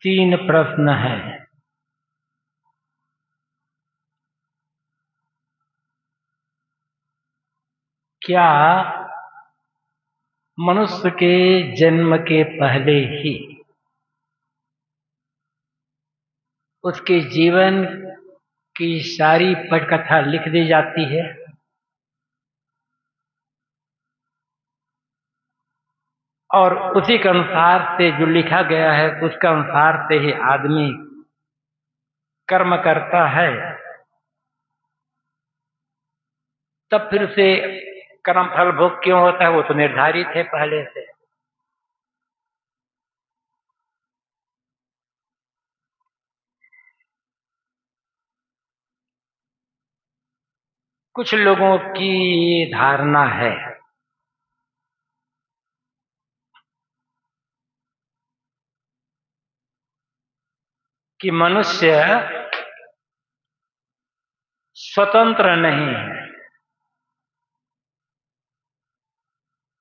तीन प्रश्न है। क्या मनुष्य के जन्म के पहले ही उसके जीवन की सारी पटकथा लिख दी जाती है? और उसी के अनुसार से जो लिखा गया है उसके अनुसार से ही आदमी कर्म करता है, तब फिर उसे कर्म फल भोग क्यों होता है? वो तो निर्धारित है पहले से। कुछ लोगों की ये धारणा है कि मनुष्य स्वतंत्र नहीं है,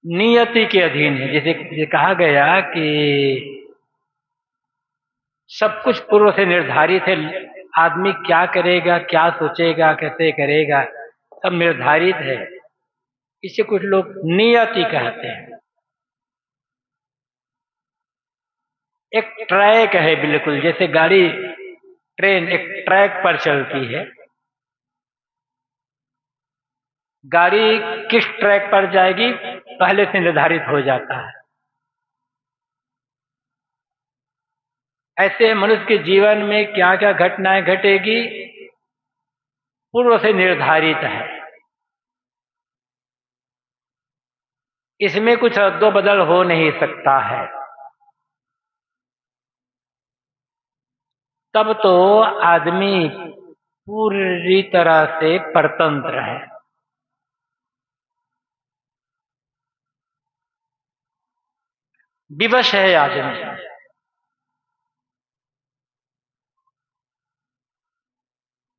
नियति के अधीन है। जैसे ये कहा गया कि सब कुछ पूर्व से निर्धारित है, आदमी क्या करेगा, क्या सोचेगा, कैसे करेगा, सब निर्धारित है। इसे कुछ लोग नियति कहते हैं। एक ट्रैक है, बिल्कुल जैसे गाड़ी ट्रेन एक ट्रैक पर चलती है। गाड़ी किस ट्रैक पर जाएगी पहले से निर्धारित हो जाता है। ऐसे मनुष्य के जीवन में क्या क्या घटनाएं घटेगी पूर्व से निर्धारित है। इसमें कुछ अदो बदल हो नहीं सकता है। तब तो आदमी पूरी तरह से परतंत्र है। विवश है आदमी।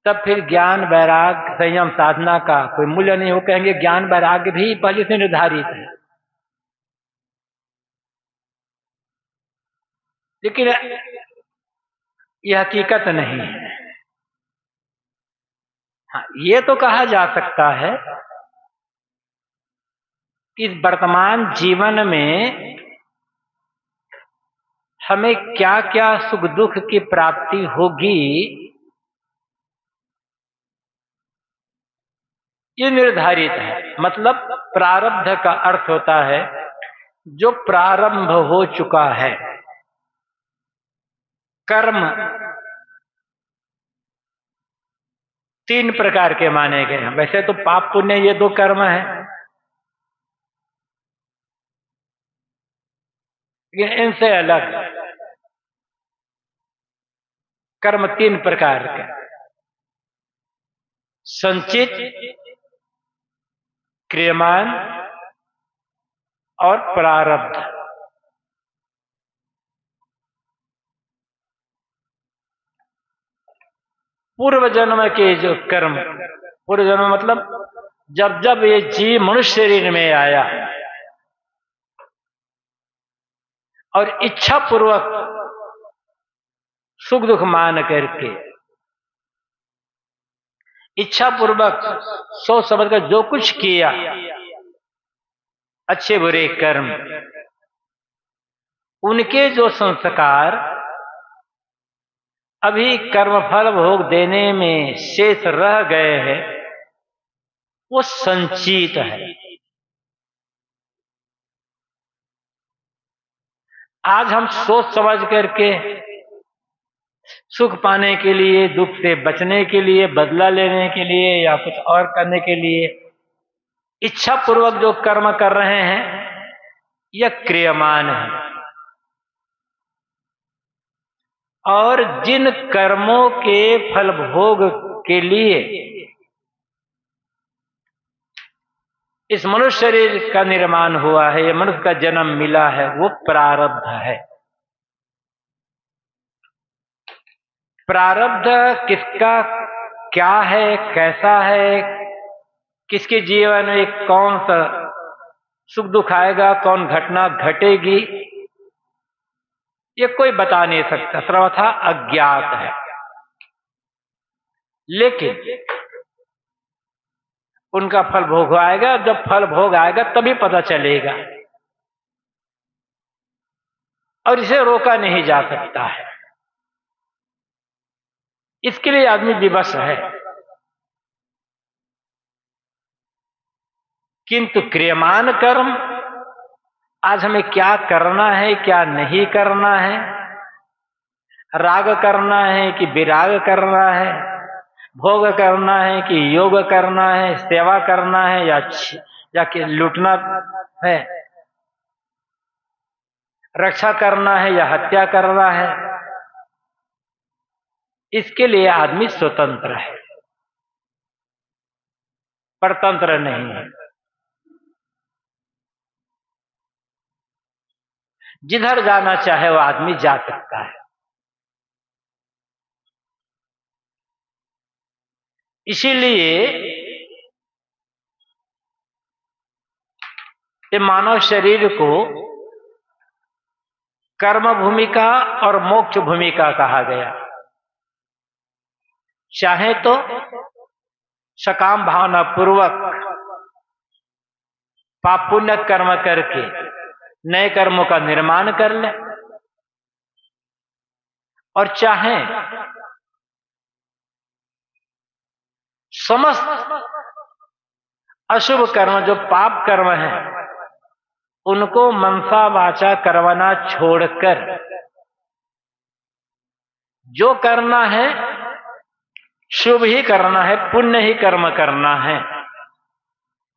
तब फिर ज्ञान वैराग्य संयम साधना का कोई मूल्य नहीं हो। कहेंगे ज्ञान वैराग्य भी पहले से निर्धारित है, लेकिन यह हकीकत नहीं है। हाँ, ये तो कहा जा सकता है कि इस वर्तमान जीवन में हमें क्या क्या सुख दुख की प्राप्ति होगी, ये निर्धारित है। मतलब प्रारब्ध का अर्थ होता है जो प्रारंभ हो चुका है। कर्म तीन प्रकार के माने गए हैं। वैसे तो पाप पुण्य ये दो कर्म है, लेकिन इनसे अलग कर्म तीन प्रकार के: संचित, क्रियमान और प्रारब्ध। पूर्व जन्म के जो कर्म, पूर्व जन्म मतलब जब जब ये जीव मनुष्य शरीर में आया और इच्छा पूर्वक सुख दुख मान करके, इच्छा पूर्वक सोच समझ कर जो कुछ किया, अच्छे बुरे कर्म, उनके जो संस्कार अभी कर्मफल भोग देने में शेष रह गए हैं, वो संचित है। आज हम सोच समझ करके सुख पाने के लिए, दुख से बचने के लिए, बदला लेने के लिए या कुछ और करने के लिए इच्छा पूर्वक जो कर्म कर रहे हैं, यह क्रियमान है। और जिन कर्मों के फल भोग के लिए इस मनुष्य शरीर का निर्माण हुआ है, ये मनुष्य का जन्म मिला है, वो प्रारब्ध है। प्रारब्ध किसका क्या है, कैसा है, किसके जीवन में कौन सा सुख दुख आएगा, कौन घटना घटेगी, ये कोई बता नहीं सकता, सर्वथा अज्ञात है। लेकिन उनका फल भोग आएगा, जब फल भोग आएगा तभी पता चलेगा, और इसे रोका नहीं जा सकता है। इसके लिए आदमी विवश है। किंतु क्रियमान कर्म, आज हमें क्या करना है क्या नहीं करना है, राग करना है कि विराग करना है, भोग करना है कि योग करना है, सेवा करना है या कि लूटना है, रक्षा करना है या हत्या करना है, इसके लिए आदमी स्वतंत्र है, परतंत्र नहीं है। जिधर जाना चाहे वो आदमी जा सकता है। इसीलिए ये मानव शरीर को कर्म भूमिका और मोक्ष भूमिका कहा गया। चाहे तो सकाम भावना पूर्वक पाप पुण्य कर्म करके नए कर्मों का निर्माण कर ले, और चाहे समस्त अशुभ कर्म जो पाप कर्म है उनको मनसा वाचा करवाना छोड़कर जो करना है शुभ ही करना है, पुण्य ही कर्म करना है,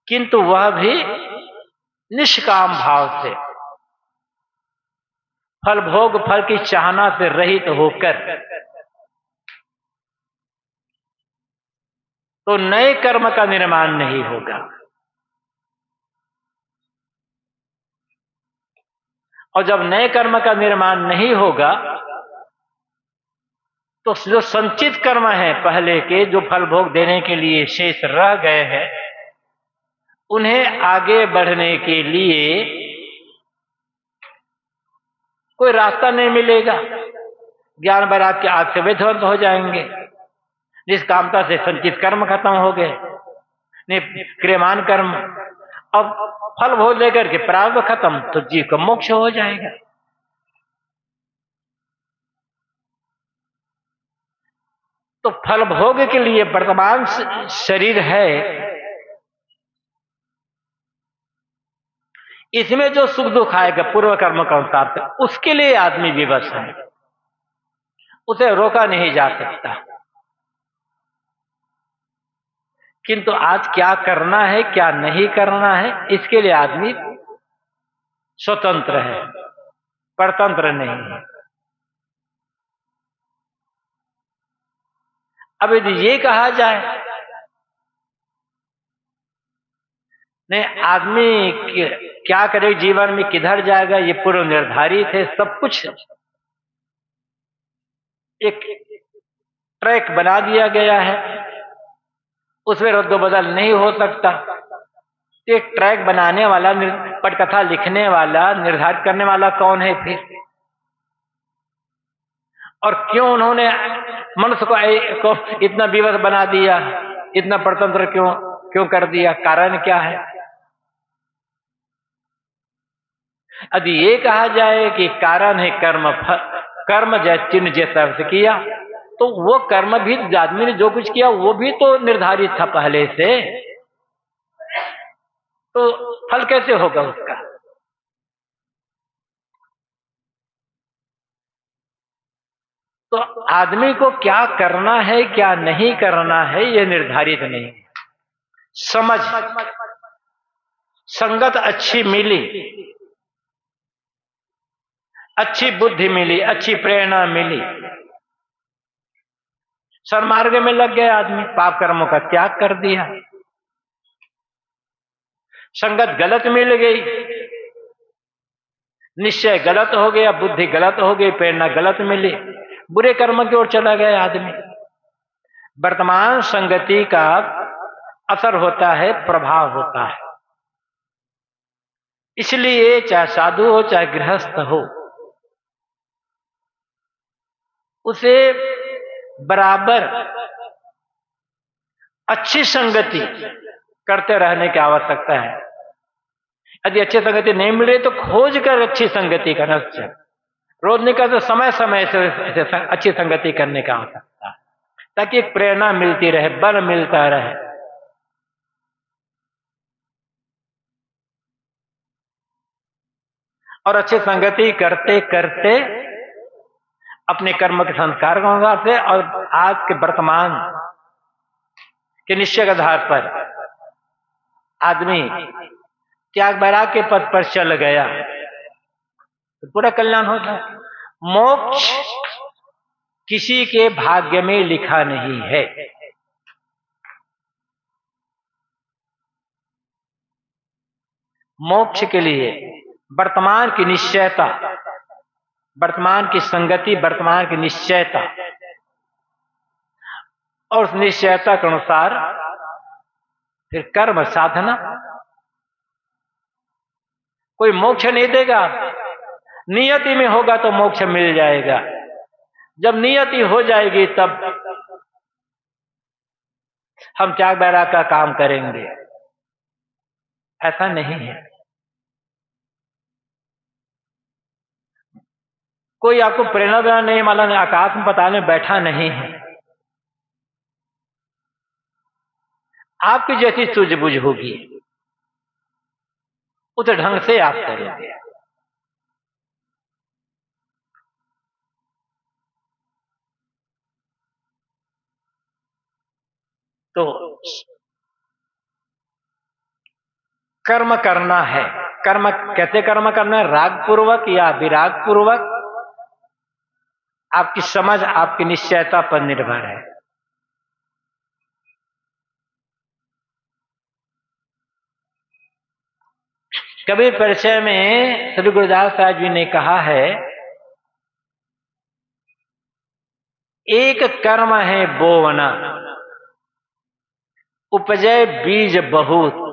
किंतु वह भी निष्काम भाव से, फल भोग फल की चाहना से रहित होकर, तो नए कर्म का निर्माण नहीं होगा। और जब नए कर्म का निर्माण नहीं होगा तो जो संचित कर्म है पहले के, जो फल भोग देने के लिए शेष रह गए हैं, उन्हें आगे बढ़ने के लिए कोई रास्ता नहीं मिलेगा। ज्ञान वैराग्य के आग से वे ध्वस्त हो जाएंगे। निष्कामता से संचित कर्म खत्म हो गए, क्रियमान कर्म, अब फल भोग लेकर के प्रारब्ध खत्म, तो जीव का मोक्ष हो जाएगा। तो फल भोग के लिए वर्तमान शरीर है, इसमें जो सुख दुख आएगा पूर्व कर्म के अनुसार से, उसके लिए आदमी विवश है, उसे रोका नहीं जा सकता। किंतु आज क्या करना है क्या नहीं करना है, इसके लिए आदमी स्वतंत्र है, परतंत्र नहीं है। अब यदि ये कहा जाए नहीं, आदमी क्या करे जीवन में, किधर जाएगा, ये पूर्व निर्धारित है, सब कुछ एक ट्रैक बना दिया गया है, उसमें रद्द बदल नहीं हो सकता। एक ट्रैक बनाने वाला, पटकथा लिखने वाला, निर्धारित करने वाला कौन है फिर? और क्यों उन्होंने मनुष्य को इतना विवश बना दिया, इतना परतंत्र क्यों कर दिया? कारण क्या है? यदि ये कहा जाए कि कारण है कर्म, कर्म जैसे चिन्ह जैसा से किया, तो वो कर्म भी आदमी ने जो कुछ किया वो भी तो निर्धारित था पहले से, तो फल कैसे होगा उसका? तो आदमी को क्या करना है क्या नहीं करना है ये निर्धारित नहीं है। समझ संगत अच्छी मिली, अच्छी बुद्धि मिली, अच्छी प्रेरणा मिली, सन्मार्ग में लग गया आदमी, पाप कर्मों का त्याग कर दिया। संगत गलत मिल गई, निश्चय गलत हो गया, बुद्धि गलत हो गई, प्रेरणा गलत मिली, बुरे कर्म की ओर चला गया आदमी। वर्तमान संगति का असर होता है, प्रभाव होता है। इसलिए चाहे साधु हो चाहे गृहस्थ हो, उसे बराबर अच्छी संगति करते रहने की आवश्यकता है। यदि अच्छी संगति नहीं मिल रही तो खोज कर अच्छी संगति करना चाहिए। रोज नहीं कर तो समय समय से अच्छी संगति करने की आवश्यकता है, ताकि एक प्रेरणा मिलती रहे, बल मिलता रहे। और अच्छी संगति करते करते अपने कर्म के संस्कार के अनुसार से और आज के वर्तमान के निश्चय के आधार पर आदमी त्याग वैराग के पद पर चल गया तो पूरा कल्याण होता है। मोक्ष किसी के भाग्य में लिखा नहीं है। मोक्ष के लिए वर्तमान की निश्चयता, वर्तमान की संगति, वर्तमान की निश्चयता और उस निश्चयता के अनुसार फिर कर्म साधना। कोई मोक्ष नहीं देगा, नियति में होगा तो मोक्ष मिल जाएगा। जब नियति हो जाएगी तब हम त्याग वैराग का काम करेंगे, ऐसा नहीं है। कोई आपको प्रेरणा देना नहीं, माला ने आकाश में बताने बैठा नहीं है। आपकी जैसी सूझबूझ होगी उस ढंग से आप करेंगे। तो कर्म करना है। कर्म कैसे कर्म करना है? राग पूर्वक या विराग पूर्वक, आपकी समझ, आपकी निश्चयता पर निर्भर है। कबीर परिचय में श्री गुरुदास साहब जी ने कहा है, एक कर्म है बोवना, उपजय बीज बहुत।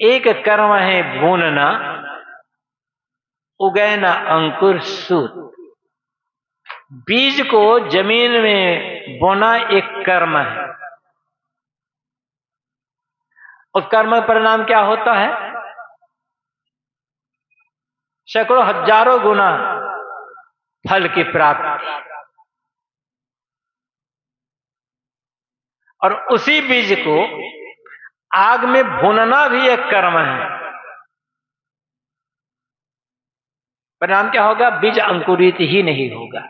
एक कर्म है भूनना, उगय न अंकुर सूत। बीज को जमीन में बोना एक कर्म है। उस कर्म परिणाम क्या होता है? सैकड़ों हजारों गुना फल की प्राप्ति। और उसी बीज को आग में भूनना भी एक कर्म है। परिणाम क्या होगा? बीज अंकुरित ही नहीं होगा।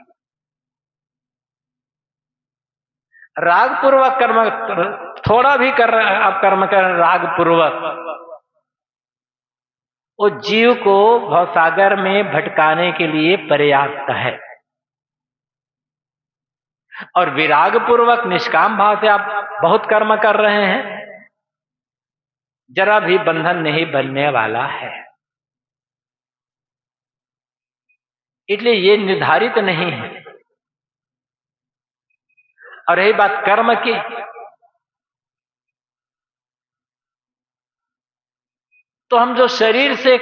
राग पूर्वक कर्म, थोड़ा भी कर रहे हैं आप कर्म कर राग पूर्वक, वो जीव को भवसागर में भटकाने के लिए पर्याप्त है। और विराग पूर्वक निष्काम भाव से आप बहुत कर्म कर रहे हैं, जरा भी बंधन नहीं बनने वाला है। इसलिए ये निर्धारित नहीं है। और रही बात कर्म की, तो हम जो शरीर से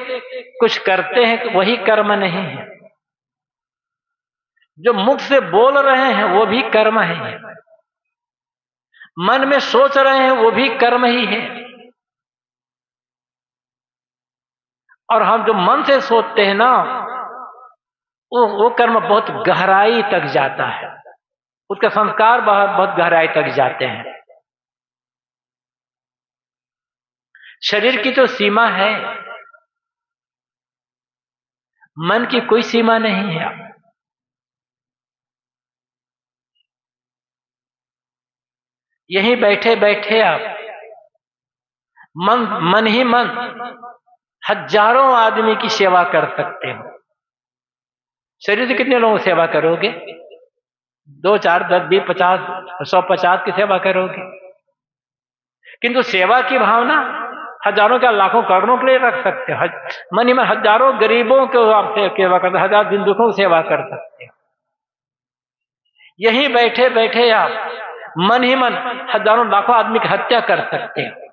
कुछ करते हैं वही कर्म नहीं है। जो मुख से बोल रहे हैं वो भी कर्म है। मन में सोच रहे हैं वो भी कर्म ही है। और हम जो मन से सोचते हैं ना, वो कर्म बहुत गहराई तक जाता है। उसका संस्कार बहुत गहराई तक जाते हैं। शरीर की तो सीमा है, मन की कोई सीमा नहीं है। यहीं बैठे बैठे आप मन ही मन हजारों आदमी की सेवा कर सकते हो। शरीर से कितने लोगों की सेवा करोगे? 2, 4, 10, 20, 50, 150 की सेवा करोगे। किंतु सेवा की भावना हजारों क्या लाखों करोड़ों के लिए रख सकते हो। मन ही मन हजारों गरीबों को आप सेवा करते, हजार दिन दुखों की सेवा कर सकते हो। यहीं बैठे बैठे आप मन ही मन हजारों लाखों आदमी की हत्या कर सकते हो।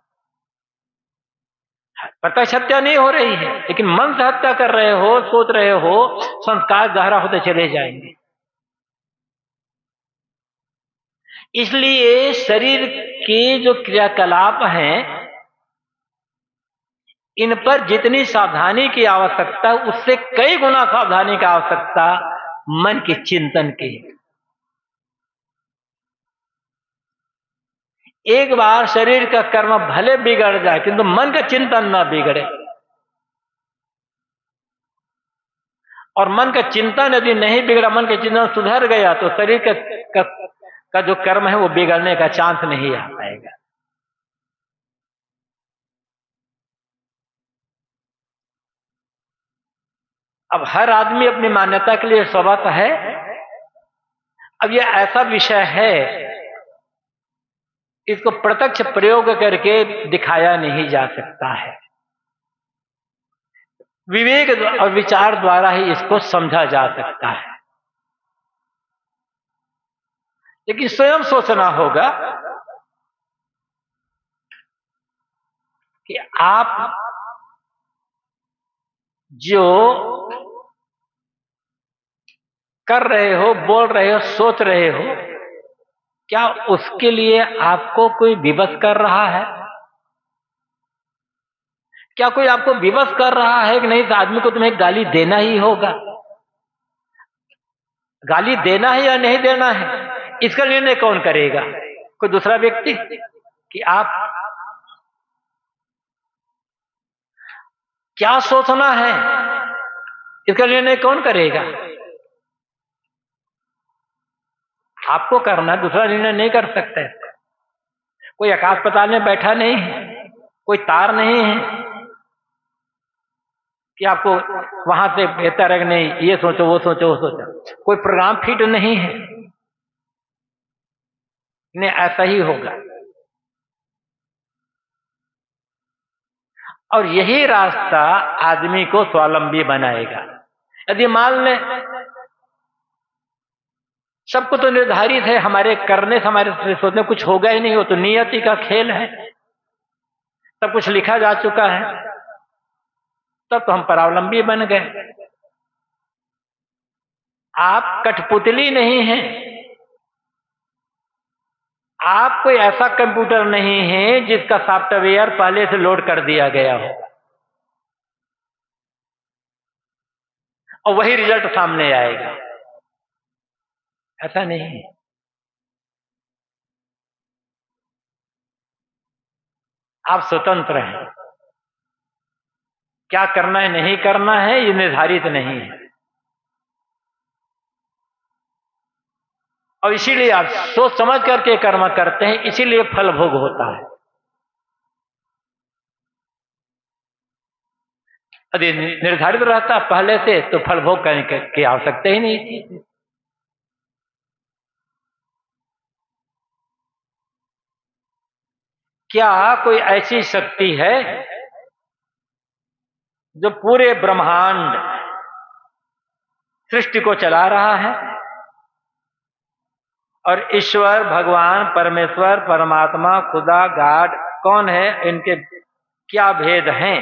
प्रत्यक्ष हत्या नहीं हो रही है, लेकिन मन से हत्या कर रहे हो, सोच रहे हो, संस्कार गहरा होते चले जाएंगे। इसलिए शरीर के जो क्रियाकलाप हैं, इन पर जितनी सावधानी की आवश्यकता, उससे कई गुना सावधानी की आवश्यकता मन के चिंतन की। एक बार शरीर का कर्म भले बिगड़ जाए, किंतु मन का चिंतन ना बिगड़े। और मन का चिंतन यदि नहीं बिगड़ा, मन का चिंतन सुधर गया, तो शरीर का जो कर्म है वो बिगड़ने का चांस नहीं आ पाएगा। अब हर आदमी अपनी मान्यता के लिए स्वतंत्र है। अब यह ऐसा विषय है, इसको प्रत्यक्ष प्रयोग करके दिखाया नहीं जा सकता है। विवेक और विचार द्वारा ही इसको समझा जा सकता है। लेकिन स्वयं सोचना होगा कि आप जो कर रहे हो, बोल रहे हो, सोच रहे हो, क्या उसके लिए आपको कोई विवश कर रहा है? क्या कोई आपको विवश कर रहा है कि नहीं, इस आदमी को तुम्हें गाली देना ही होगा? गाली देना है या नहीं देना है, इसका निर्णय कौन करेगा? कोई दूसरा व्यक्ति? कि आप क्या सोचना है, इसका निर्णय कौन करेगा? आपको करना, दूसरा निर्णय नहीं कर सकता है। कोई आकाश पाताल में बैठा नहीं है, कोई तार नहीं है कि आपको वहां से बेहतर है कि नहीं, ये सोचो, वो सोचो, वो सोचो। कोई प्रोग्राम फिट नहीं है, नहीं ऐसा ही होगा। और यही रास्ता आदमी को स्वावलंबी बनाएगा। यदि मान लें सबको तो निर्धारित है, हमारे करने से, हमारे सोचने कुछ होगा ही नहीं, हो तो नियति का खेल है, सब कुछ लिखा जा चुका है, तब तो हम परावलंबी बन गए। आप कठपुतली नहीं हैं, आप कोई ऐसा कंप्यूटर नहीं है जिसका सॉफ्टवेयर पहले से लोड कर दिया गया हो और वही रिजल्ट सामने आएगा। ऐसा नहीं है। आप स्वतंत्र हैं। क्या करना है, नहीं करना है, ये निर्धारित नहीं है। और इसीलिए आप सोच समझ करके कर्म करते हैं, इसीलिए फल भोग होता है। यदि निर्धारित रहता पहले से, तो फल भोग करने की आवश्यकता ही नहीं थी। क्या कोई ऐसी शक्ति है जो पूरे ब्रह्मांड सृष्टि को चला रहा है? और ईश्वर, भगवान, परमेश्वर, परमात्मा, खुदा, गॉड कौन है, इनके क्या भेद हैं?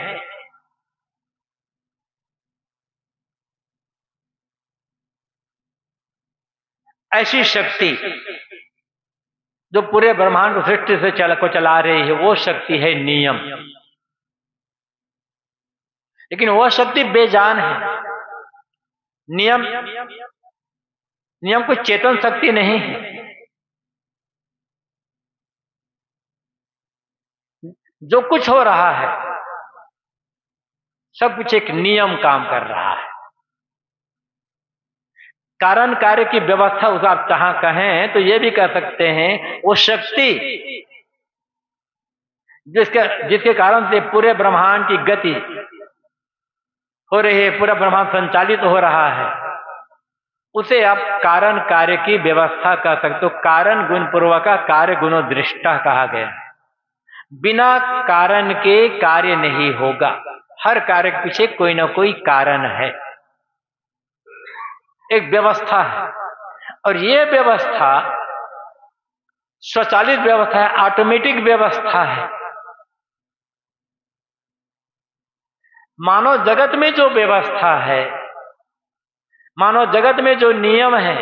ऐसी शक्ति जो पूरे ब्रह्मांड को सृष्टि से चला रही है, वो शक्ति है नियम। लेकिन वह शक्ति बेजान है। नियम कोई चेतन शक्ति नहीं है। जो कुछ हो रहा है, सब कुछ एक नियम काम कर रहा है। कारण कार्य की व्यवस्था उसे आप जहां कहें तो ये भी कह सकते हैं, वो शक्ति जिसके कारण से पूरे ब्रह्मांड की गति हो रही है, पूरा ब्रह्मांड संचालित हो रहा है, उसे आप कारण कार्य की व्यवस्था कह सकते हो। कारण गुण पूर्वक का कार्य गुणो दृष्टा कहा गया। बिना कारण के कार्य नहीं होगा। हर कार्य के पीछे कोई ना कोई कारण है, एक व्यवस्था है। और ये व्यवस्था स्वचालित व्यवस्था है, ऑटोमेटिक व्यवस्था है। मानव जगत में जो व्यवस्था है, मानव जगत में जो नियम है,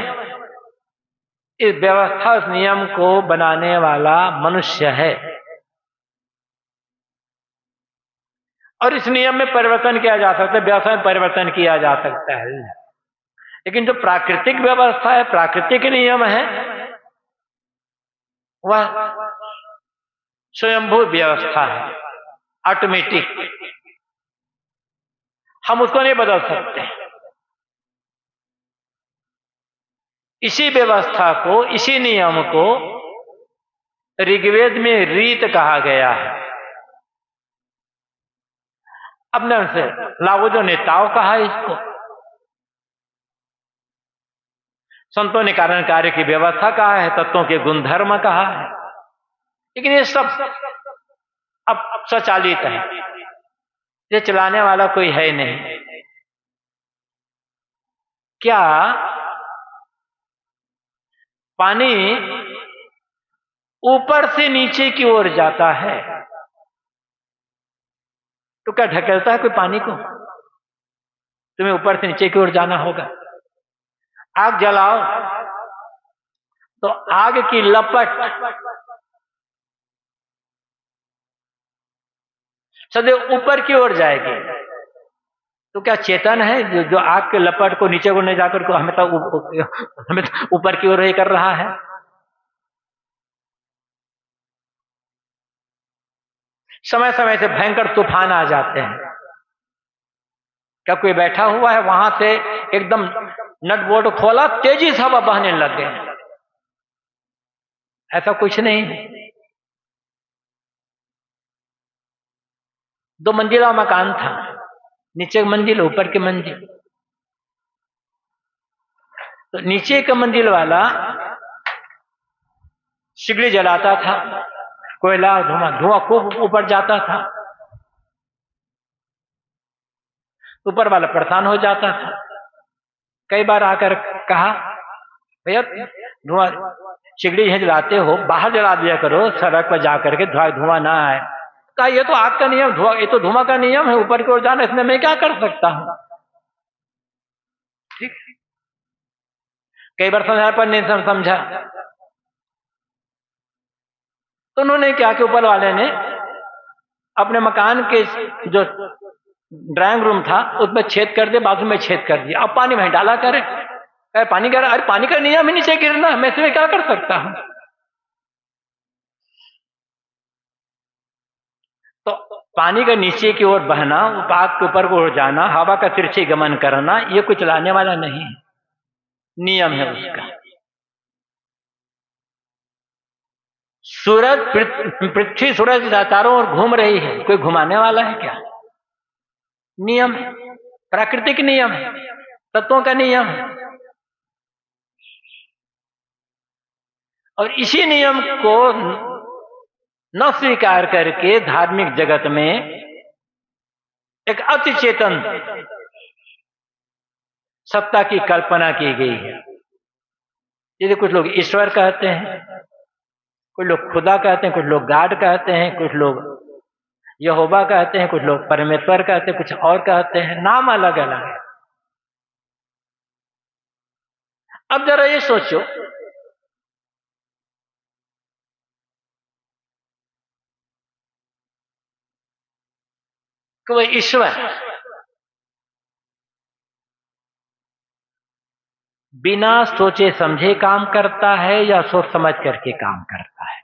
इस व्यवस्था, इस नियम को बनाने वाला मनुष्य है। और इस नियम में परिवर्तन किया जा सकता है, व्यवस्था में परिवर्तन किया जा सकता है। लेकिन जो प्राकृतिक व्यवस्था है, प्राकृतिक नियम है, वह स्वयंभू व्यवस्था है, ऑटोमेटिक। हम उसको नहीं बदल सकते। इसी व्यवस्था को, इसी नियम को ऋग्वेद में रीत कहा गया है। अपने से लावोजो ने ताओ कहा इसको, संतों ने कारण कार्य की व्यवस्था कहा है, तत्वों के गुणधर्म कहा है। लेकिन ये सब अब स्वचालित है, ये चलाने वाला कोई है नहीं। क्या पानी ऊपर से नीचे की ओर जाता है तो क्या ढकेलता है कोई पानी को? तुम्हें ऊपर से नीचे की ओर जाना होगा। आग जलाओ तो आग की लपट सदैव ऊपर की ओर जाएगी। तो क्या चेतन है जो आग के लपट को नीचे को नहीं जाकर को हमें तो ऊपर की ओर ही कर रहा है? समय समय से भयंकर तूफान आ जाते हैं। क्या कोई बैठा हुआ है वहां से एकदम नट बोल्ट खोला, तेजी से हवा बहने लग गए? ऐसा कुछ नहीं है। 2 मंजिला मकान था, नीचे मंजिल ऊपर की मंजिल। तो नीचे का मंजिल वाला सिगड़ी जलाता था, कोयला धुआं खूब ऊपर जाता था। ऊपर वाला परेशान हो जाता था। कई बार आकर कहा, भैया धुआं सिगड़ी यहीं जलाते हो, बाहर जला दिया करो, सड़क पर जाकर के धुआं ना आए। कहा ये तो आग का नियम, धुआं, ये तो धुआं का नियम है, ऊपर की ओर जाना, इसमें मैं क्या कर सकता हूं? ठीक। कई बार समझाने पर नहीं समझा तो उन्होंने क्या कि ऊपर वाले ने अपने मकान के जो ड्राइंग रूम था उसमें छेद कर दिया, बाथरूम में छेद कर दिया। अब पानी वहीं डाला करे। अरे पानी गिरा, अरे पानी का नियम ही नीचे गिरना, मैं इसमें क्या कर सकता हूं? तो पानी का नीचे की ओर बहना, आग के ऊपर को जाना, हवा का तिरछी गमन करना, ये कुछ चलाने वाला नहीं है, नियम है उसका। सूरज, पृथ्वी सूरज चारों ओर घूम रही है, कोई घुमाने वाला है क्या? नियम है, प्राकृतिक नियम है, तत्वों का नियम है। और इसी नियम को न स्वीकार करके धार्मिक जगत में एक अति चेतन सत्ता की कल्पना की गई है। जैसे कुछ लोग ईश्वर कहते हैं, कुछ लोग खुदा कहते हैं, कुछ लोग गॉड कहते हैं, कुछ लोग यहोवा कहते हैं, कुछ लोग परमेश्वर कहते हैं, कुछ और कहते हैं, नाम अलग अलग है। अब जरा ये सोचो कि वह ईश्वर बिना सोचे समझे काम करता है या सोच समझ करके काम करता है?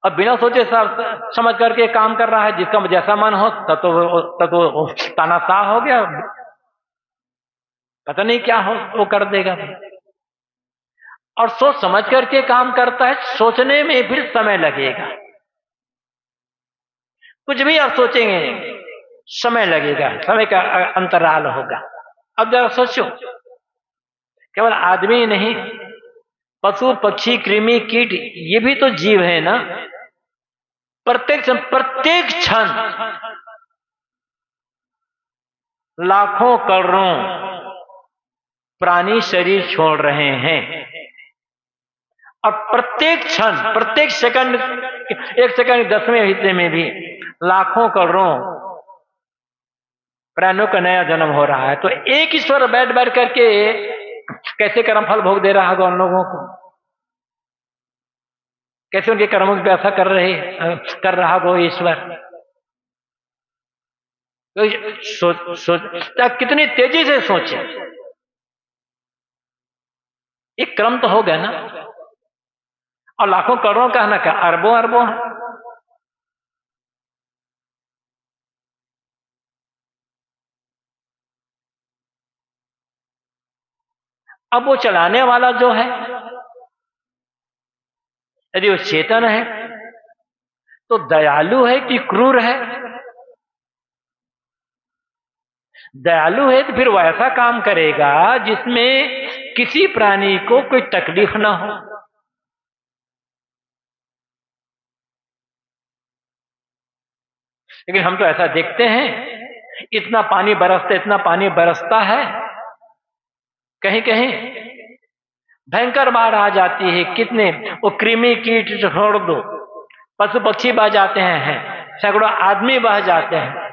अब बिना सोचे समझ करके काम कर रहा है, जिसका जैसा मन हो तब तो तानाशाह हो गया, पता नहीं क्या हो वो कर देगा। और सोच समझ करके काम करता है, सोचने में फिर समय लगेगा। कुछ भी आप सोचेंगे समय लगेगा, समय का अंतराल होगा। अब जरा सोचो, केवल आदमी नहीं, पशु पक्षी कृमि कीट ये भी तो जीव है ना। प्रत्येक क्षण लाखों करोड़ों प्राणी शरीर छोड़ रहे हैं। और प्रत्येक क्षण, प्रत्येक सेकंड, एक सेकंड 10वें हिस्से में भी लाखों करोड़ों प्राणियों का नया जन्म हो रहा है। तो एक ईश्वर बैठ बैठ करके कैसे कर्मफल भोग दे रहा होगा उन लोगों को, कैसे उनके कर्मों की व्यवस्था कर रहा होगा ईश्वर। तो सोच कितनी तेजी से सोचे, एक क्रम तो हो गया ना। और लाखों करोड़ों का ना, क्या अरबों अरबों है। अब वो चलाने वाला जो है, यदि वो चेतन है तो दयालु है कि क्रूर है? दयालु है तो फिर वो ऐसा काम करेगा जिसमें किसी प्राणी को कोई तकलीफ ना हो। लेकिन हम तो ऐसा देखते हैं, इतना पानी बरसता है, कहीं कहीं भयंकर बाढ़ आ जाती है। कितने वो कृमि कीट छोड़ दो, पशु पक्षी बह जाते हैं, सैकड़ों आदमी बह जाते हैं।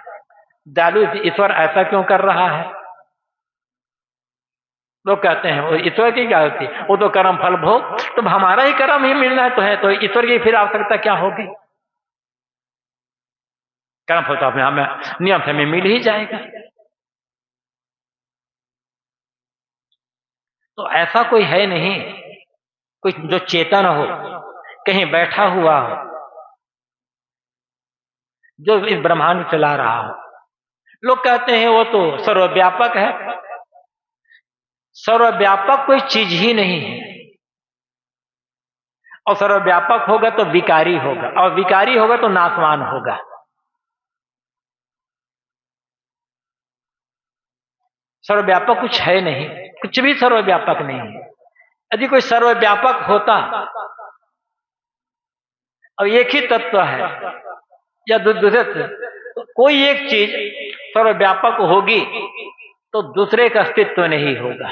दयालु ईश्वर ऐसा क्यों कर रहा है? लोग कहते हैं वो ईश्वर की क्या होती, वो तो कर्म फल भोग, तो हमारा ही कर्म ही मिलना है तो ईश्वर की फिर आवश्यकता क्या होगी? कर्म फल तो अपने हमें नियम से हमें मिल ही जाएगा। तो ऐसा कोई है नहीं, कोई जो चेतन हो, कहीं बैठा हुआ हो, जो इस ब्रह्मांड को चला रहा हो। लोग कहते हैं वो तो सर्वव्यापक है। सर्वव्यापक कोई चीज ही नहीं है, और सर्वव्यापक होगा तो विकारी होगा, और विकारी होगा तो नाशवान होगा। सर्वव्यापक कुछ है नहीं, कुछ भी सर्वव्यापक नहीं है। यदि कोई सर्वव्यापक होता और एक ही तत्व है या दूसरे, तो कोई एक चीज सर्वव्यापक होगी तो दूसरे का अस्तित्व नहीं होगा।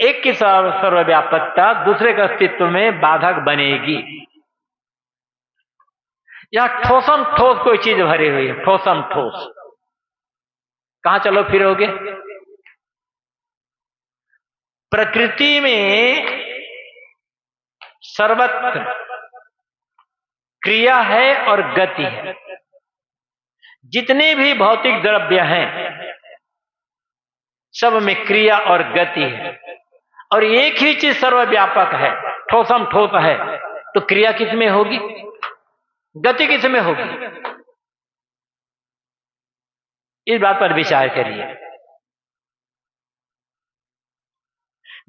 एक की सर्वव्यापकता दूसरे के अस्तित्व में बाधक बनेगी। या ठोसम ठोस कोई चीज भरी हुई है, ठोसम ठोस, कहां चलो फिरोगे? प्रकृति में सर्वत्र क्रिया है और गति है। जितने भी भौतिक द्रव्य हैं सब में क्रिया और गति है, और एक ही चीज सर्वव्यापक है, ठोसम ठोस है, तो क्रिया किस में होगी, गति किस में होगी? इस बात पर विचार करिए।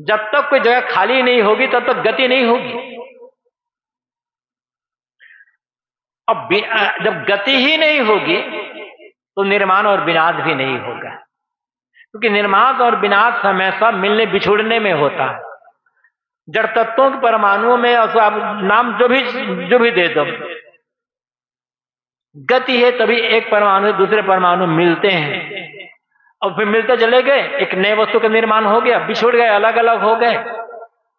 जब तक कोई जगह खाली नहीं होगी तब तक गति नहीं होगी। अब जब गति ही नहीं होगी तो निर्माण और विनाश भी नहीं होगा, क्योंकि निर्माण और विनाश हमेशा मिलने बिछुड़ने में होता है। जड़ तत्वों के परमाणुओं में आप नाम जो भी दे दो, गति है तभी एक परमाणु दूसरे परमाणु मिलते हैं, और फिर मिलते चले गए, एक नए वस्तु का निर्माण हो गया, बिछुड़ गए, अलग अलग हो गए,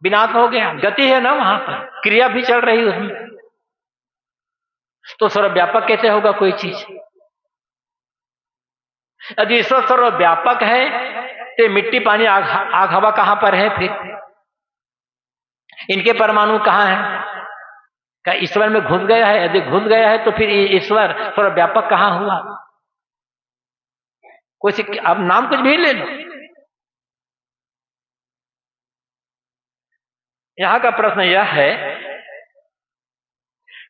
विनाश हो गया। गति है ना, वहां पर क्रिया भी चल रही उसमें। तो सर्वव्यापक कैसे होगा कोई चीज? यदि ईश्वर सर्वव्यापक है तो मिट्टी पानी आग हवा कहां पर है? फिर इनके परमाणु कहां है? क्या ईश्वर में घुस गया है? यदि घुस गया है तो फिर ईश्वर सर्वव्यापक कहां हुआ? कोई अब नाम कुछ भी ले लो। यहां का प्रश्न यह है,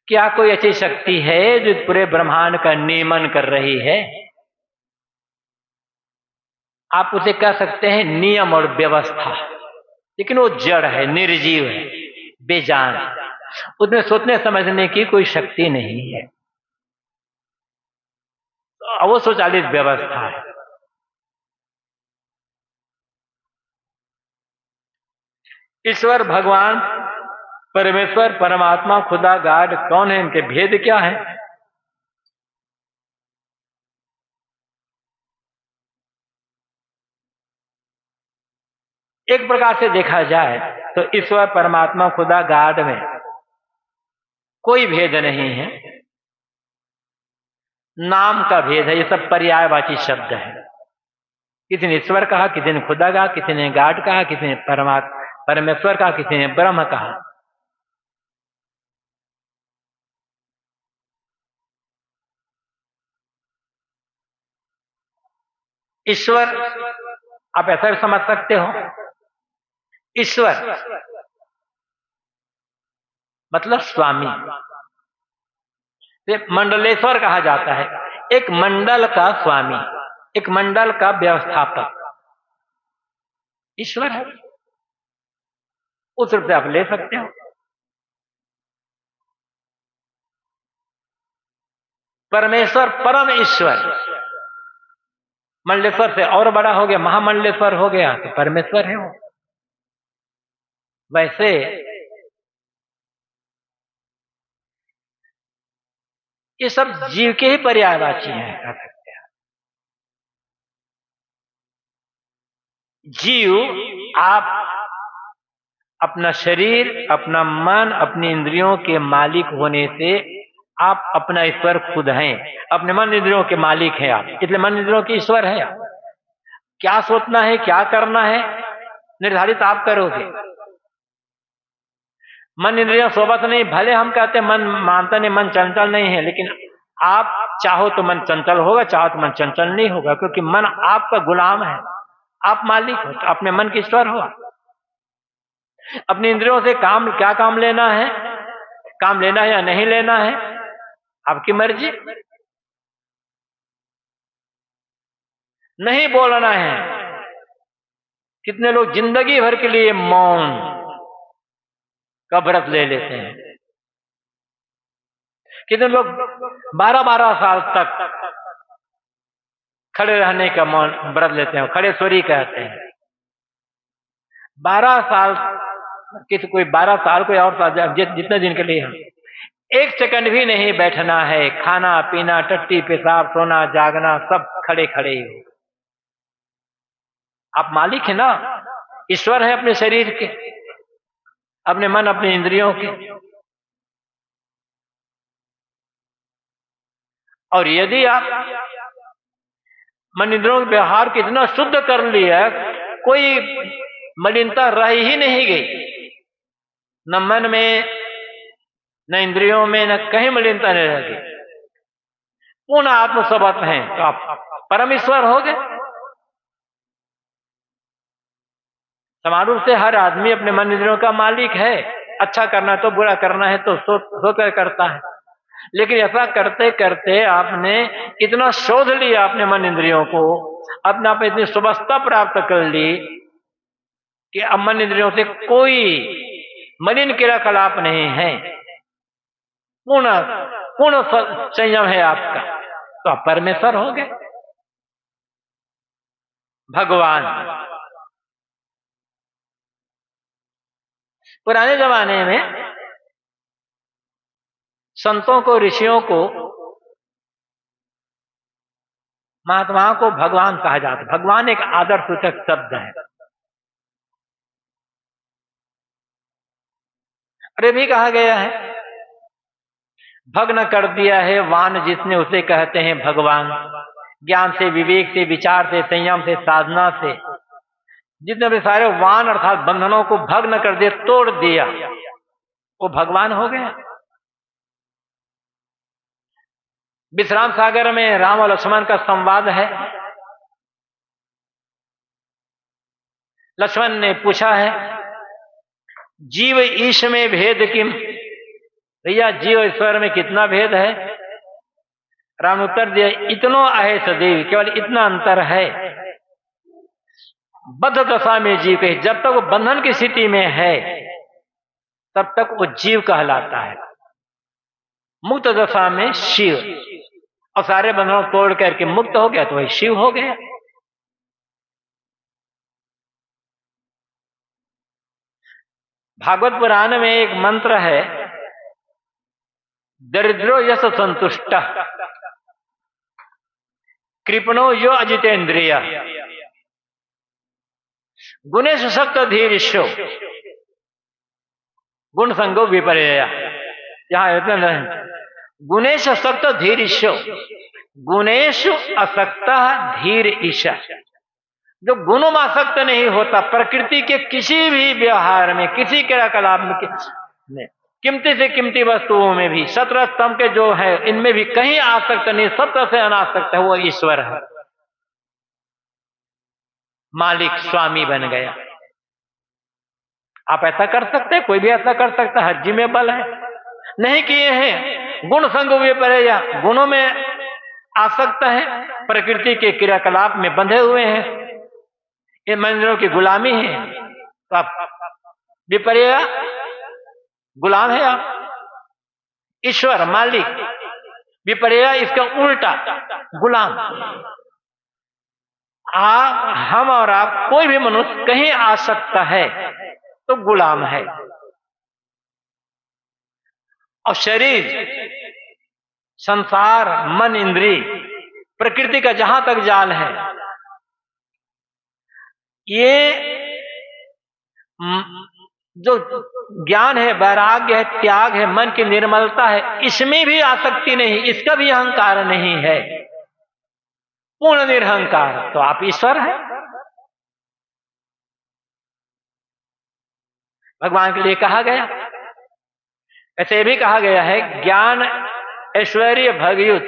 क्या कोई ऐसी शक्ति है जो पूरे ब्रह्मांड का नियमन कर रही है? आप उसे कह सकते हैं नियम और व्यवस्था, लेकिन वो जड़ है, निर्जीव है, बेजान, उसमें सोचने समझने की कोई शक्ति नहीं है, तो वो स्वचालित व्यवस्था है। ईश्वर, भगवान, परमेश्वर, परमात्मा, खुदा, गॉड कौन है? इनके भेद क्या है? एक प्रकार से देखा जाए तो ईश्वर परमात्मा खुदा गॉड में कोई भेद नहीं है, नाम का भेद है। ये सब पर्यायवाची शब्द है। किसी ने ईश्वर कहा, किसी ने खुदा कहा, किसी ने गॉड कहा, किसी ने परमेश्वर कहा, किसी ने ब्रह्म कहा। ईश्वर आप ऐसा भी समझ सकते हो, ईश्वर मतलब स्वामी। मंडलेश्वर कहा जाता है, एक मंडल का स्वामी, एक मंडल का व्यवस्थापक ईश्वर है। उस रूप से आप ले सकते हो। परमेश्वर परम ईश्वर, मंडलेश्वर से और बड़ा हो गया, महामंडलेश्वर हो गया तो परमेश्वर है वो। वैसे ये सब जीव के ही पर्यायवाची हैं, कह सकते हैं। जीव आप अपना शरीर, अपना मन, अपनी इंद्रियों के मालिक होने से आप अपना ईश्वर खुद हैं। अपने मन इंद्रियों के मालिक हैं आप, इसलिए मन इंद्रियों के ईश्वर है आप। क्या सोचना है, क्या करना है, निर्धारित आप करोगे। मन इंद्रियां सोबत नहीं, भले हम कहते हैं मन मानता नहीं, मन चंचल नहीं है, लेकिन आप चाहो तो मन चंचल होगा, चाहो तो मन चंचल नहीं होगा, क्योंकि मन आपका गुलाम है, आप मालिक हो, तो अपने मन के ईश्वर हो। अपनी इंद्रियों से क्या काम लेना है, काम लेना है या नहीं लेना है, आपकी मर्जी। नहीं बोलना है। कितने लोग जिंदगी भर के लिए मौन का व्रत ले लेते हैं। कितने लोग 12-12 साल तक खड़े रहने का मौन व्रत लेते हैं, खड़े सोरी कहते हैं। 12 साल, किसी कोई 12 साल, कोई और साल, जितने दिन के लिए हम एक सेकंड भी नहीं बैठना है। खाना पीना, टट्टी पेशाब, सोना जागना, सब खड़े खड़े ही हो। आप मालिक है ना, ईश्वर है अपने शरीर के, अपने मन, अपने इंद्रियों के। और यदि आप मन इंद्रियों के व्यवहार को इतना शुद्ध कर लिया, कोई मलिनता रह ही नहीं गई, न मन में, न इंद्रियों में, न कहीं मलिनता नहीं रह गई, पूर्ण आत्मस्वभाव है, तो आप परमेश्वर हो गए। समारोह से हर आदमी अपने मन इंद्रियों का मालिक है। अच्छा करना है तो, बुरा करना है तो सोच करता है। लेकिन ऐसा करते करते आपने इतना शोध लिया अपने मन इंद्रियों को, अपने आप इतनी सुवस्था प्राप्त कर ली कि अब मन इंद्रियों से कोई मलिन क्रियाकलाप नहीं है, पूर्ण पूर्ण संयम है आपका, तो आप परमेश्वर हो गए, भगवान। पुराने जमाने में संतों को, ऋषियों को, महात्माओं को भगवान कहा जाता है। भगवान एक आदर सूचक शब्द है। अरे भी कहा गया है, भग्न कर दिया है वान जिसने, उसे कहते हैं भगवान। ज्ञान से, विवेक से, विचार से, संयम से, साधना से जितने भी सारे वान अर्थात बंधनों को भग्न कर दिया, तोड़ दिया, वो भगवान हो गए। विश्राम सागर में राम और लक्ष्मण का संवाद है। लक्ष्मण ने पूछा है, जीव ईश में भेद किम, भैया जीव ईश्वर में कितना भेद है। राम ने उत्तर दिया, इतनो आहे सदैव, केवल इतना अंतर है, बद्ध दशा में जीव कहे, जब तक वो बंधन की स्थिति में है तब तक वो जीव कहलाता है, मुक्त दशा में शिव, और सारे बंधनों तोड़ करके मुक्त हो गया तो वही शिव हो गया। भागवत पुराण में एक मंत्र है, दरिद्रो यश संतुष्ट, कृपणो यो अजितेंद्रिय। गुणेश सक्त धीरिशो, गुण संगो विपर्यय, यहां इतना नहीं। गुणेश सक्त धीरिशो, गुणेशु असक्त धीर ईशा, जो गुणों में आसक्त नहीं होता, प्रकृति के किसी भी व्यवहार में, किसी क्रियाकलाप में, कीमती से कीमती वस्तुओं में भी, 17 स्तंभ के जो है इनमें भी कहीं आसक्त नहीं, सत्य से अनासक्त है, वो ईश्वर है। मालिक स्वामी बन गया। आप ऐसा कर सकते हैं, कोई भी ऐसा कर सकता है, हज्जी में बल है। नहीं किए हैं, गुण संग विपर्यय, गुणों में आसक्त है, प्रकृति के क्रियाकलाप में बंधे हुए हैं, इन मंदिरों की गुलामी है, तो आप विपर्यय, गुलाम है आप। ईश्वर मालिक, विपर्यय इसका उल्टा गुलाम। हम और आप, कोई भी मनुष्य कहीं आ सकता है तो गुलाम है। और शरीर, संसार, मन, इंद्रिय, प्रकृति का जहां तक जाल है, ये जो ज्ञान है, वैराग्य है, त्याग है, मन की निर्मलता है, इसमें भी आसक्ति नहीं, इसका भी अहंकार नहीं है, पूर्ण निरहंकार, तो आप ईश्वर है। भगवान के लिए कहा गया, ऐसे भी कहा गया है, ज्ञान ऐश्वर्य भगयुत,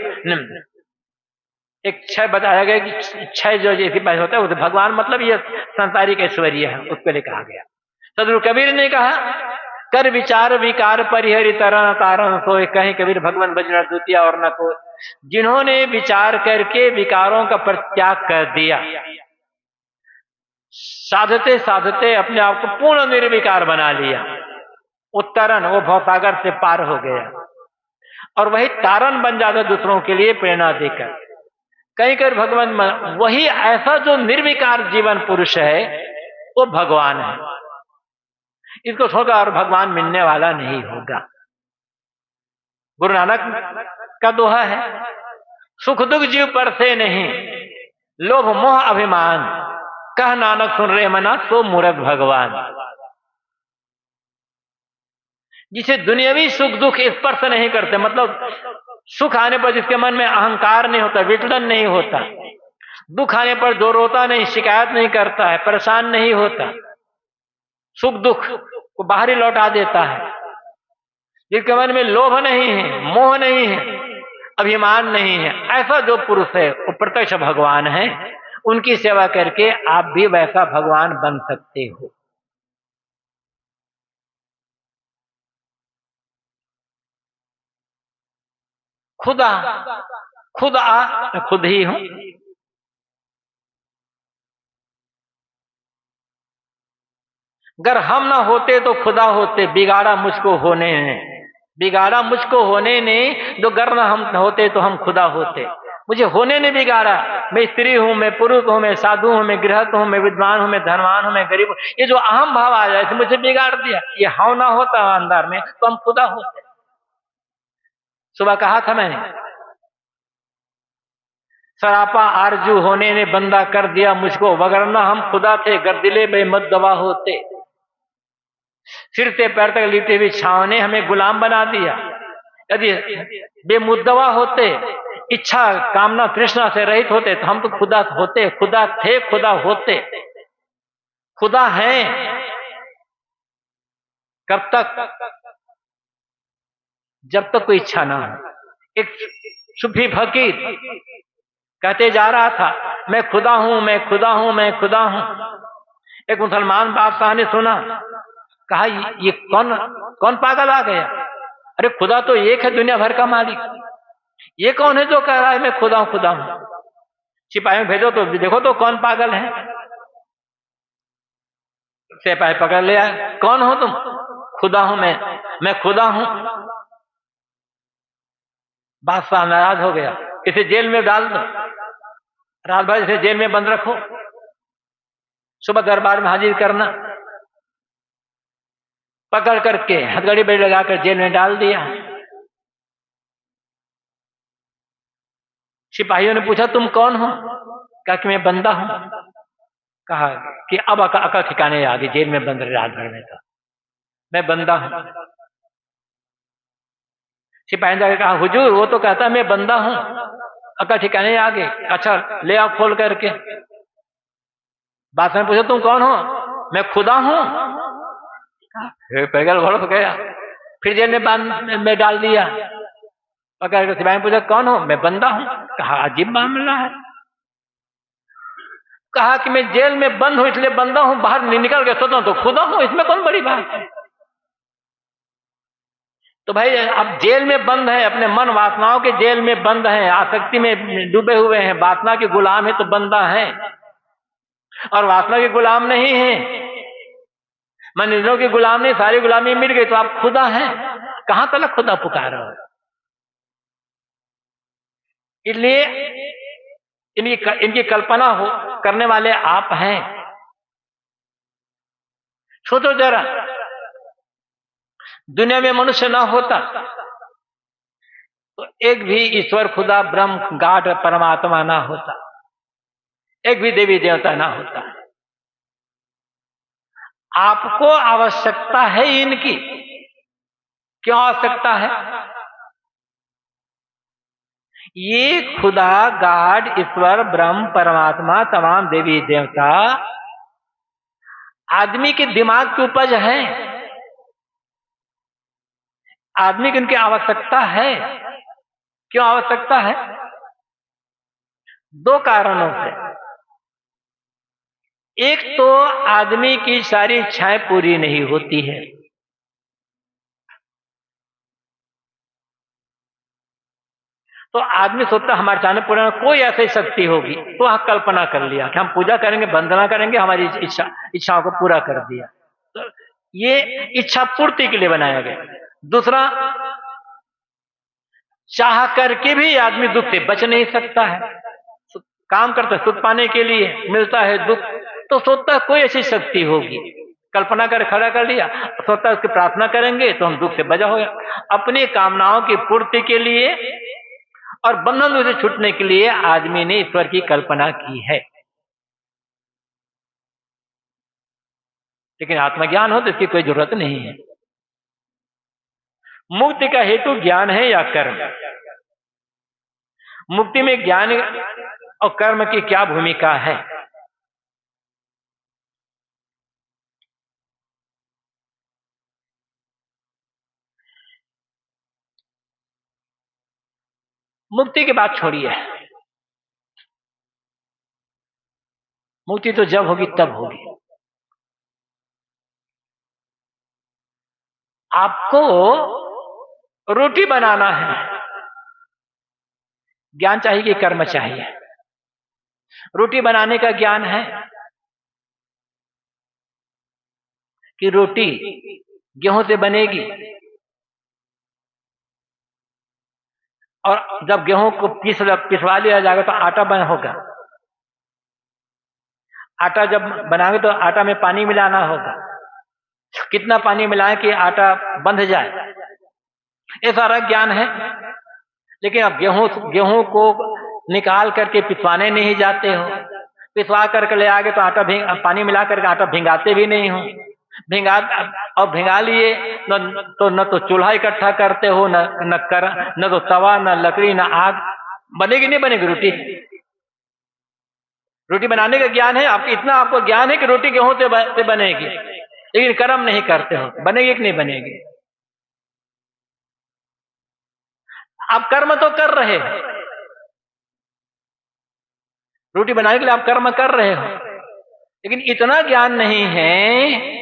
एक क्षय बताया गया कि क्षय जो जैसी बात होता है, वो भगवान मतलब ये सांसारिक ऐश्वर्य है, उसके लिए कहा गया। सदगुरु कबीर ने कहा, कर विचार विकार परिहरि तरण तारण सोए, कहीं कबीर भगवान बजरा द्वितीय और न को। जिन्होंने विचार करके विकारों का परित्याग कर दिया, साधते साधते अपने आप को पूर्ण निर्विकार बना लिया, उत्तरण, वो भवसागर से पार हो गया, और वही तारण बन जाता दूसरों के लिए प्रेरणा देकर। कहीं कर भगवान, वही ऐसा जो निर्विकार जीवन पुरुष है वो भगवान है, इसको छोड़कर और भगवान मिलने वाला नहीं होगा। गुरु नानक का दोहा है, सुख दुख जीव पर से नहीं, लोभ मोह अभिमान, कह नानक सुन रे मना, सो मूर्ख भगवान। जिसे दुनियावी सुख दुख स्पर्श नहीं करते, मतलब सुख आने पर जिसके मन में अहंकार नहीं होता, विचलन नहीं होता, दुख आने पर जो रोता नहीं, शिकायत नहीं करता है, परेशान नहीं होता, सुख दुख को बाहर ही लौटा देता है, जिसके मन में लोभ नहीं है, मोह नहीं है, अभिमान नहीं है, ऐसा जो पुरुष है वो प्रत्यक्ष भगवान है। उनकी सेवा करके आप भी वैसा भगवान बन सकते हो। खुद मैं खुद ही हूं। अगर हम ना होते तो खुदा होते, बिगाड़ा मुझको होने ने, बिगाड़ा मुझको होने ने, जो गर ना हम होते तो हम खुदा होते। मुझे होने ने बिगाड़ा, मैं स्त्री हूं, मैं पुरुष हूं, मैं साधु हूं, मैं गृहस्थ हूं, मैं विद्वान हूं, मैं धनवान हूं, मैं गरीब हूं, ये जो अहम भाव आ जाए मुझे बिगाड़ दिया। ये हाव ना होता अंदर में तो हम खुदा होते। सुबह कहा था मैंने, सरापा आरजू होने ने बंदा कर दिया मुझको, वगरना हम खुदा थे, गर्दिले बेमद्दवा होते। सिर से पैर तक लिपटे हुए छांव ने हमें गुलाम बना दिया। यदि बेमुद्दवा होते, इच्छा कामना तृष्णा से रहित होते, तो हम तो खुदा होते, खुदा थे, खुदा होते, खुदा हैं। कब तक? जब तक कोई इच्छा ना हो। एक सूफी फकीर कहते जा रहा था, मैं खुदा हूं, मैं खुदा हूं, मैं खुदा हूं। एक मुसलमान बादशाह ने सुना, कहा ये कौन पागल आ गया? अरे खुदा तो एक है, दुनिया भर का मालिक, ये कौन है जो कह रहा है मैं खुदा हूं, खुदा हूं? सिपाही भेजो तो देखो तो कौन पागल है। सिपाही पकड़ लिया, कौन हो तुम? खुदा हूं मैं खुदा हूं। बादशाह नाराज हो गया, इसे जेल में डाल दो, रात भर इसे जेल में बंद रखो, सुबह दरबार में हाजिर करना। पकड़ करके हथकड़ी बड़ी लगाकर जेल में डाल दिया। सिपाहियों ने पूछा तुम कौन हो? कहा कि मैं बंदा हूं। कहा कि अब अकल ठिकाने आ गई, जेल में बंद रहे रात भर में, तो मैं बंदा हूं। सिपाही ने जाकर कहा, हुजूर वो तो कहता मैं बंदा हूं, अकल ठिकाने आ गए। अच्छा ले आओ खोल करके। बादशाह ने पूछा तुम कौन हो? मैं खुदा हूं। पैगल भड़ हो गया, फिर जेल में बांध में डाल दिया। पकड़ कर सिपाही ने पूछा कौन हो? मैं बंदा हूं। कहा अजीब मामला है। कहा कि मैं जेल में बंद हूं इसलिए बंदा हूं, बाहर निकल गया सोता हूं तो खुदा हूं, इसमें कौन बड़ी बात है? तो भाई अब जेल में बंद है, अपने मन वासनाओं के जेल में बंद है, आसक्ति में डूबे हुए हैं, वासना के गुलाम है तो बंदा है, और वासना के गुलाम नहीं है, मन इंद्रियों के गुलाम नहीं, सारी गुलामी मिट गई तो आप खुदा हैं। कहां तक खुदा पुकार रहे हो? इसलिए इनकी कल्पना हो करने वाले आप हैं। सोचो जरा, दुनिया में मनुष्य ना होता तो एक भी ईश्वर खुदा ब्रह्म गाड परमात्मा ना होता, एक भी देवी देवता ना होता। आपको आवश्यकता है इनकी। क्यों आवश्यकता है? ये खुदा गाड ईश्वर ब्रह्म परमात्मा तमाम देवी देवता आदमी के दिमाग की उपज है, आदमी की उनकी आवश्यकता है। क्यों आवश्यकता है? दो कारणों से। एक तो आदमी की सारी इच्छाएं पूरी नहीं होती है, तो आदमी सोचता हमारे चाहने पूरा कोई ऐसी शक्ति होगी, तो वह कल्पना कर लिया कि हम पूजा करेंगे, वंदना करेंगे, हमारी इच्छाओं को पूरा कर दिया। तो ये इच्छा पूर्ति के लिए बनाया गया। दूसरा, चाह करके भी आदमी दुख से बच नहीं सकता है। काम करता है सुख पाने के लिए, मिलता है दुख, तो सोचता है कोई ऐसी शक्ति होगी, कल्पना कर खड़ा कर लिया, सोचता है उसकी प्रार्थना करेंगे तो हम दुख से बचा हो। अपनी कामनाओं की पूर्ति के लिए और बंधन से छूटने के लिए आदमी ने ईश्वर की कल्पना की है। लेकिन आत्मज्ञान हो तो इसकी कोई जरूरत नहीं है। मुक्ति का हेतु ज्ञान है या कर्म? मुक्ति में ज्ञान और कर्म की क्या भूमिका है? मुक्ति की बात छोड़िए, मुक्ति तो जब होगी तब होगी। आपको रोटी बनाना है, ज्ञान चाहिए कि कर्म चाहिए? रोटी बनाने का ज्ञान है कि रोटी गेहूं से बनेगी, और जब गेहूं को पिसवा लिया जाएगा तो आटा बन होगा। आटा जब बनाएंगे तो आटा में पानी मिलाना होगा, कितना पानी मिलाएं कि आटा बंध जाए, ये सारा ज्ञान है। लेकिन अब गेहूं को निकाल करके पिसवाने नहीं जाते हो, पिसवा करके ले आगे तो आटा पानी मिला करके आटा भिंगाते भी नहीं हो, भिंगा लिए न तो चूल्हा इकट्ठा करते हो, न तो तवा, न लकड़ी, न आग, बनेगी नहीं बनेगी रोटी? रोटी बनाने का ज्ञान है आपको, इतना आपको ज्ञान है कि रोटी गेहूं से बनेगी, लेकिन कर्म नहीं करते हो, बनेगी कि नहीं बनेगी? आप कर्म तो कर रहे हो, रोटी बनाने के लिए आप कर्म कर रहे हो, लेकिन इतना ज्ञान नहीं है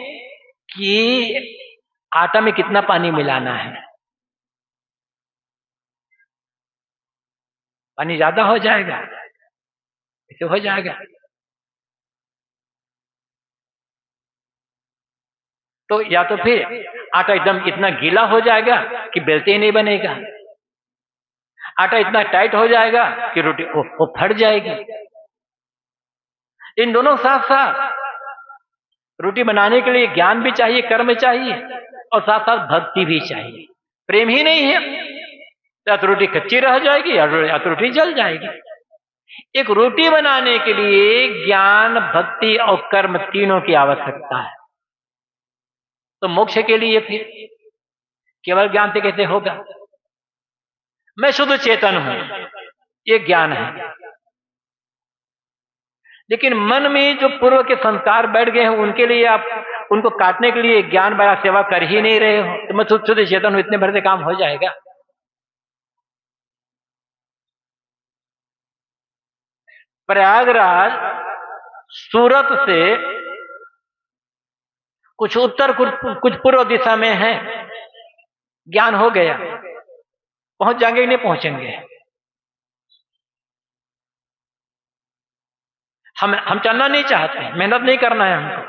कि आटा में कितना पानी मिलाना है। पानी ज्यादा हो जाएगा, इसे हो जाएगा, तो या तो फिर आटा एकदम इतना गीला हो जाएगा कि बेलते ही नहीं बनेगा, आटा इतना टाइट हो जाएगा कि रोटी वो फट जाएगी। इन दोनों साथ साथ रोटी बनाने के लिए ज्ञान भी चाहिए, कर्म चाहिए, और साथ साथ भक्ति भी चाहिए। प्रेम ही नहीं है या तो रोटी कच्ची रह जाएगी या तो रोटी जल जाएगी। एक रोटी बनाने के लिए ज्ञान, भक्ति और कर्म तीनों की आवश्यकता है। तो मोक्ष के लिए फिर केवल ज्ञान से कैसे होगा? मैं शुद्ध चेतन हूं, ये ज्ञान है। लेकिन मन में जो पूर्व के संस्कार बैठ गए हैं, उनके लिए आप उनको काटने के लिए ज्ञान बड़ा सेवा कर ही नहीं रहे हो। तो मैं शुद्ध चेतन हूं, इतने भर से काम हो जाएगा? प्रयागराज सूरत से कुछ उत्तर कुछ पूर्व दिशा में है, ज्ञान हो गया, पहुंच जाएंगे कि नहीं पहुंचेंगे? हम चलना नहीं चाहते, मेहनत नहीं करना है हमको,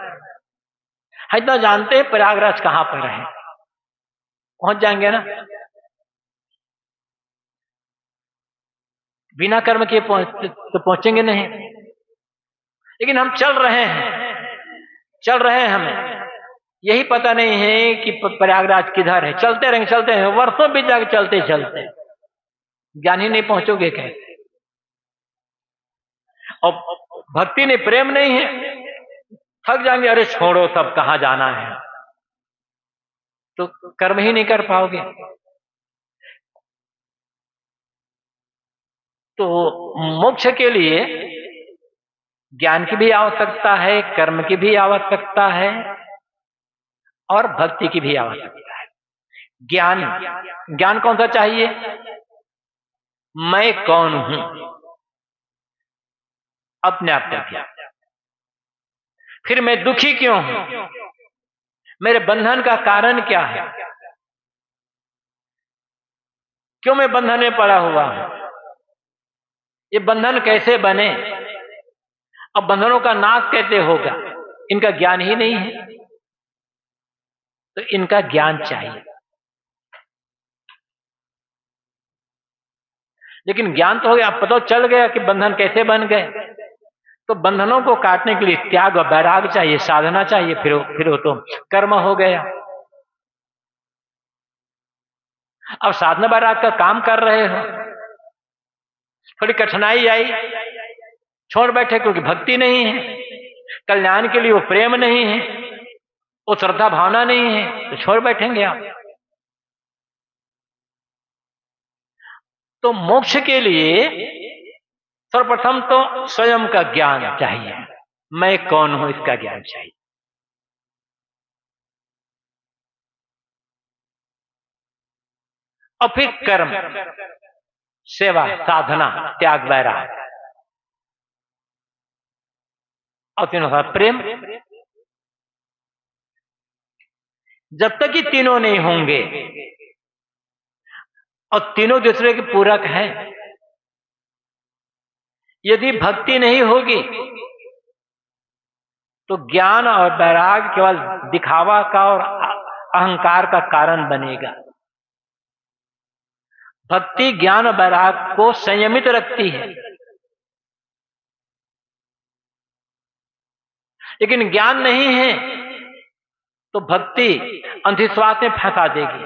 हम इतना जानते हैं प्रयागराज कहां पर है, पहुंच जाएंगे ना। बिना कर्म के तो पहुंचेंगे नहीं। लेकिन हम चल रहे हैं, हमें यही पता नहीं है कि प्रयागराज किधर है। चलते रहेंगे, वर्षों बीत जाके चलते ज्ञान ही नहीं पहुंचोगे कैसे? और भक्ति नहीं, प्रेम नहीं है, थक जाएंगे, अरे छोड़ो सब, कहां जाना है, तो कर्म ही नहीं कर पाओगे। तो मोक्ष के लिए ज्ञान की भी आवश्यकता है, कर्म की भी आवश्यकता है और भक्ति की भी आवश्यकता है। ज्ञान कौन सा चाहिए? मैं कौन हूं, अपने आप का ज्ञान। फिर मैं दुखी क्यों हूं, मेरे बंधन का कारण क्या है, क्यों मैं बंधन में पड़ा हुआ हूं, ये बंधन कैसे बने, अब बंधनों का नाश कैसे होगा, इनका ज्ञान ही नहीं है। तो इनका ज्ञान चाहिए। लेकिन ज्ञान तो हो गया, पता चल गया कि बंधन कैसे बन गए, तो बंधनों को काटने के लिए त्याग और वैराग चाहिए, साधना चाहिए, फिर वो तो कर्म हो गया। अब साधना वैराग का काम कर रहे हो, थोड़ी कठिनाई आई, छोड़ बैठे क्योंकि भक्ति नहीं है, कल्याण के लिए वो प्रेम नहीं है, वो श्रद्धा भावना नहीं है, तो छोड़ बैठेंगे आप। तो मोक्ष के लिए सर्वप्रथम तो स्वयं का ज्ञान चाहिए, मैं कौन हूं इसका ज्ञान चाहिए। और फिर कर्म, सेवा, साधना, त्याग, वैराग, और तीनों का प्रेम। जब तक ये तीनों नहीं होंगे और तीनों दूसरे के पूरक हैं, यदि भक्ति नहीं होगी तो ज्ञान और वैराग केवल दिखावा का और अहंकार का कारण बनेगा। भक्ति ज्ञान और वैराग को संयमित रखती है, लेकिन ज्ञान नहीं है तो भक्ति अंधविश्वास में फंसा देगी,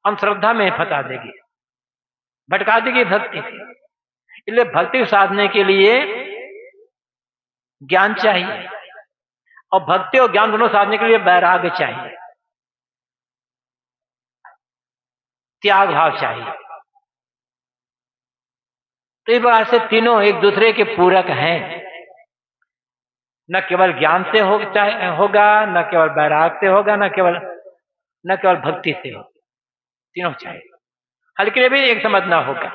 अंधश्रद्धा में फंसा देगी, भटका देगी भक्ति। इसलिए भक्ति साधने के लिए ज्ञान चाहिए, और भक्ति और ज्ञान दोनों साधने के लिए वैराग्य चाहिए, त्याग भाव चाहिए। तो इस प्रकार से तीनों एक दूसरे के पूरक हैं। न केवल ज्ञान से होगा, न केवल वैराग से होगा, न केवल भक्ति से होगा, तीनों चाहिए। हल्के भी एक समझना होगा।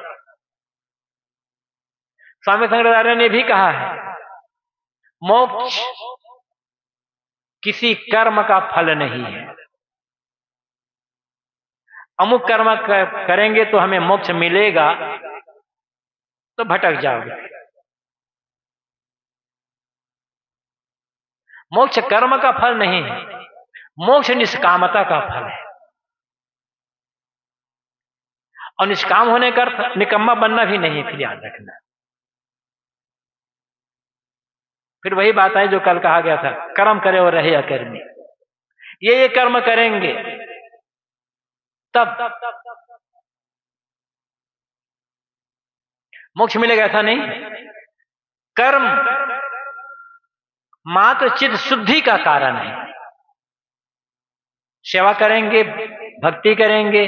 स्वामी शंकराचार्य ने भी कहा है, मोक्ष किसी कर्म का फल नहीं है। अमुक कर्म करेंगे तो हमें मोक्ष मिलेगा, तो भटक जाओगे। मोक्ष कर्म का फल नहीं है, मोक्ष निष्कामता का फल है। और निष्काम होने का अर्थ निकम्मा बनना भी नहीं है, फिर याद रखना। फिर वही बात है जो कल कहा गया था, कर्म करे और रहे अकर्मी। ये कर्म करेंगे तब मोक्ष मिलेगा, ऐसा नहीं। कर्म मात्र चित्त शुद्धि का कारण है। सेवा करेंगे, भक्ति करेंगे,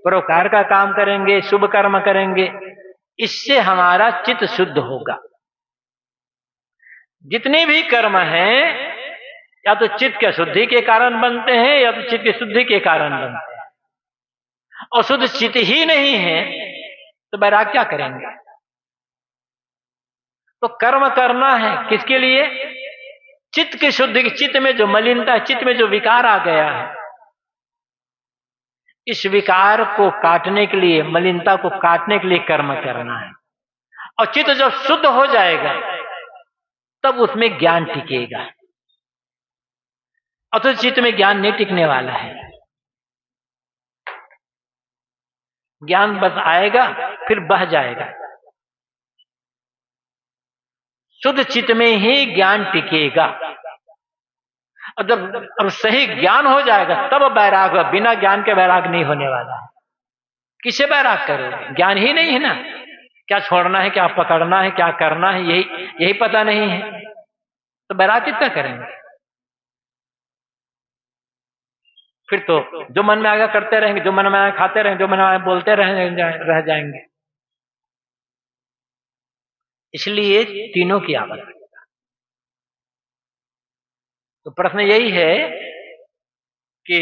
परोपकार का काम करेंगे, शुभ कर्म करेंगे, इससे हमारा चित्त शुद्ध होगा। जितने भी कर्म हैं या तो चित्त के शुद्धि के कारण बनते हैं या तो चित्त की शुद्धि के कारण बनते हैं। और शुद्ध चित्त ही नहीं है तो बैराग क्या करेंगे? तो कर्म करना है किसके लिए? चित्त की शुद्धि। चित्त में जो मलिनता, चित्त में जो विकार आ गया है, इस विकार को काटने के लिए, मलिनता को काटने के लिए कर्म करना है। और चित्त जब शुद्ध हो जाएगा तब उसमें ज्ञान टिकेगा। और तो चित्त में ज्ञान नहीं टिकने वाला है। ज्ञान बस आएगा फिर बह जाएगा। शुद्ध चित्त में ही ज्ञान टिकेगा। और जब सही ज्ञान हो जाएगा तब बैराग। बिना ज्ञान के बैराग नहीं होने वाला है। किसे बैराग करोगे? ज्ञान ही नहीं है ना। क्या छोड़ना है, क्या पकड़ना है, क्या करना है, यही पता नहीं है, तो बैराग कितना करेंगे? फिर तो जो मन में आएगा करते रहेंगे, जो मन में आए खाते रहेंगे, जो मन में आए बोलते रह जाएंगे। इसलिए तीनों की आवश्यकता। तो प्रश्न यही है कि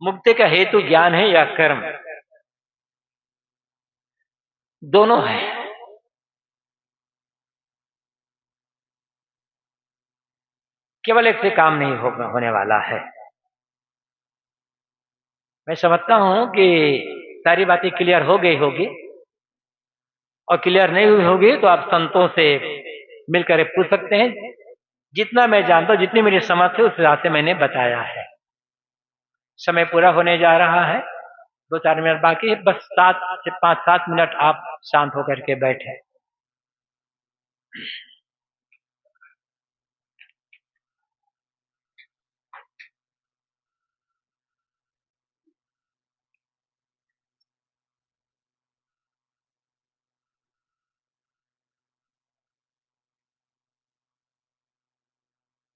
मुक्ति का हेतु ज्ञान है या कर्म? दोनों है। केवल एक से काम नहीं होने वाला है। मैं समझता हूं कि सारी बातें क्लियर हो गई होगी, और क्लियर नहीं हुई होगी तो आप संतों से मिलकर पूछ सकते हैं। जितना मैं जानता हूं, जितनी मेरी समझ है, उस हिसाब से मैंने बताया है। समय पूरा होने जा रहा है, 2-4 मिनट बाकी है। बस 5-7 मिनट आप शांत होकर के बैठे।